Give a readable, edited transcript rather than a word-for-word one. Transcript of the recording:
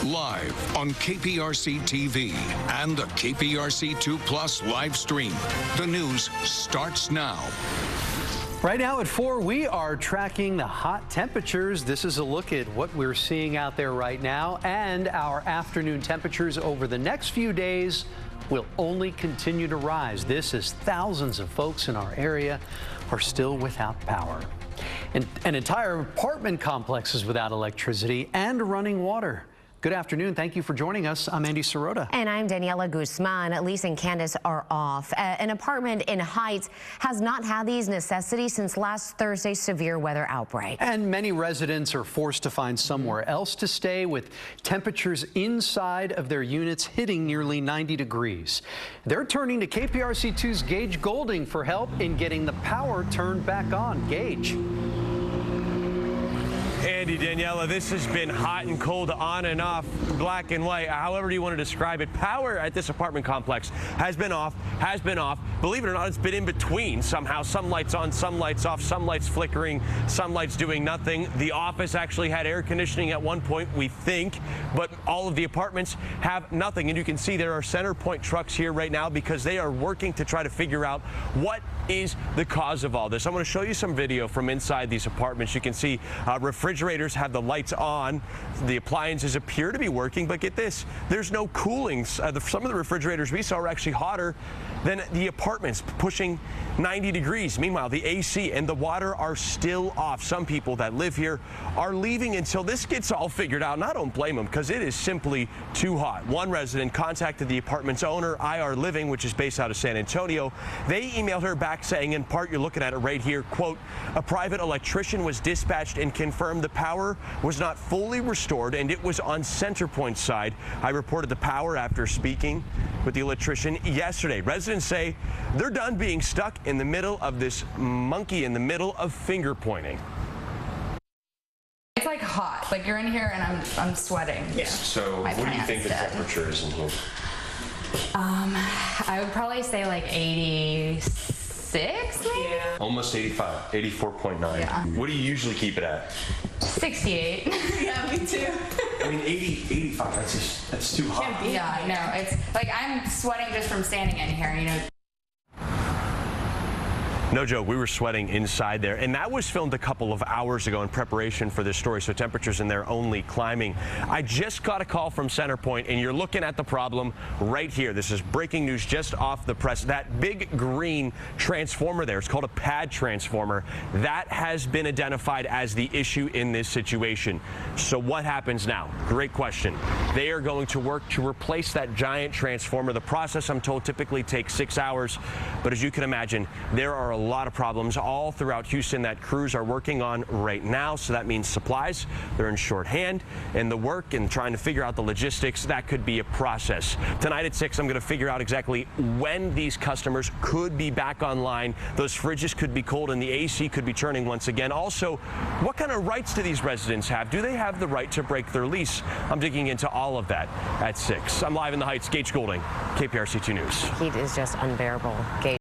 live on KPRC-TV and the KPRC2 Plus live stream. The news starts now. Right now at 4, we are tracking the hot temperatures. This is a look at what we're seeing out there right now, and our afternoon temperatures over the next few days will only continue to rise. This as thousands of folks in our area are still without power. And an entire apartment complex is without electricity and running water. Good afternoon. Thank you for joining us. I'm Andy Sirota. And I'm Daniela Guzman. Lisa and Candace are off. An apartment in Heights has not had these necessities since last Thursday's severe weather outbreak. And many residents are forced to find somewhere else to stay, with temperatures inside of their units hitting nearly 90 degrees. They're turning to KPRC2's Gage Goulding for help in getting the power turned back on. Gage. Andy, Daniela, this has been hot and cold, on and off, black and white, however you want to describe it. Power at this apartment complex has been off, Believe it or not, it's been in between somehow. Some lights on, some lights off, some lights flickering, some lights doing nothing. The office actually had air conditioning at one point, we think, but all of the apartments have nothing. And you can see there are center point trucks here right now because they are working to try to figure out what is the cause of all this. I'm going to show you some video from inside these apartments. You can see refrigerators have the lights on. The appliances appear to be working, but get this, there's no cooling. Some of the refrigerators we saw are actually hotter than the apartments, pushing 90 degrees. Meanwhile, the AC and the water are still off. Some people that live here are leaving until this gets all figured out, and I don't blame them because it is simply too hot. One resident contacted the apartment's owner, IR Living, which is based out of San Antonio. They emailed her back saying, in part, you're looking at it right here, quote, a private electrician was dispatched and confirmed the power was not fully restored and it was on Centerpoint's side. I reported the power after speaking with the electrician yesterday. Residents say they're done being stuck in the middle of this monkey in the middle of finger pointing. It's like hot, like you're in here and I'm sweating. Yeah. So what do you think the temperature is in here? I would probably say like 86 maybe? Yeah. Almost 85, 84.9. Yeah. What do you usually keep it at? 68. Yeah, me too. I mean, 85, that's too hot. Yeah, no, it's like I'm sweating just from standing in here, you know. No joke, we were sweating inside there, and that was filmed a couple of hours ago in preparation for this story, so temperatures in there only climbing. I just got a call from Centerpoint, and you're looking at the problem right here. This is breaking news just off the press. That big green transformer there, it's called a pad transformer, that has been identified as the issue in this situation. So what happens now? Great question. They are going to work to replace that giant transformer. The process, I'm told, typically takes 6 hours, but as you can imagine, there are a lot of problems all throughout Houston that crews are working on right now. So that means supplies, they're in shorthand, and the work and trying to figure out the logistics, that could be a process. Tonight at 6, I'm going to figure out exactly when these customers could be back online. Those fridges could be cold and the AC could be turning once again. Also, what kind of rights do these residents have? Do they have the right to break their lease? I'm digging into all of that at 6. I'm live in the Heights, Gage Goulding, KPRC2 News. Heat is just unbearable. Gage.